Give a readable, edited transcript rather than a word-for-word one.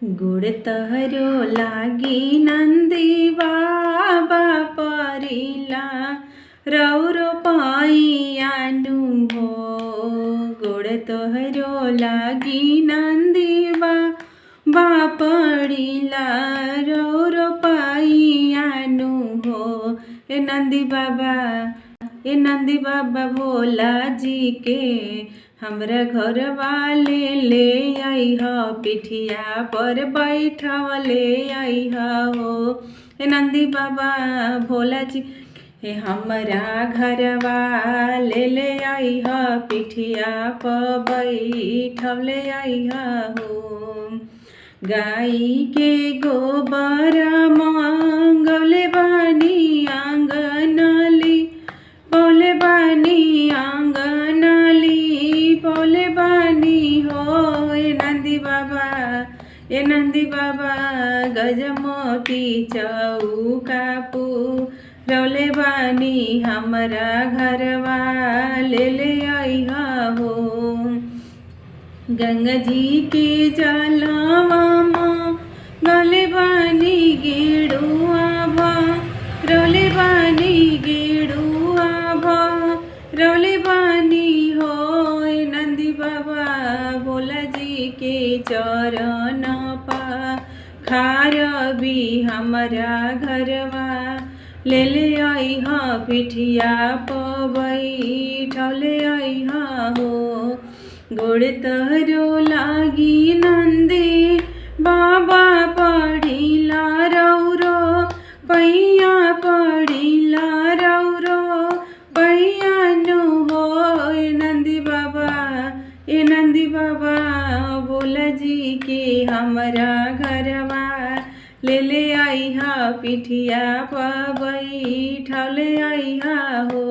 गुड़ तहरो लागी नंदी बाबा परिला रौरो पाइयानु हो। गुड़ तोहरो लागी नंदी बाबा परिला रौरो पाइयानु हो। ए नंदी बाबा भोला जी के हमरा घर वाले ले आई हो। पिठिया पर बैठवले आई हो। हे नंदी बाबा भोला जी हे हमरा घर वाले ले आई हो। पिठिया पर बैठवले आई हो। गाई के गोबर मांगले बानी आंगनली बोले बानी आंगनली बोले बानी हो। ए नंदी बाबा गजमोती चौकापू रौले बानी हमरा घरवा ले आई हो। गंगा जी के जलवा गले बानी गेड़ुआ भा रौले बानी गेड़ुआ भा रौले बानी हो। नंदी बाबा भोला जी के चरण खार भी हमरा घरवा ले आई हा। पिठिया पर बैठले आई हो। गोड़ तहरो लागी नंदी बाबा पढ़िला रौरो पैया पढ़िला रौरो पैया नु हो। ए नंदी बाबा भोला जी के हमरा घरवा ले आई हा। पिठिया पर बैठले आई हो।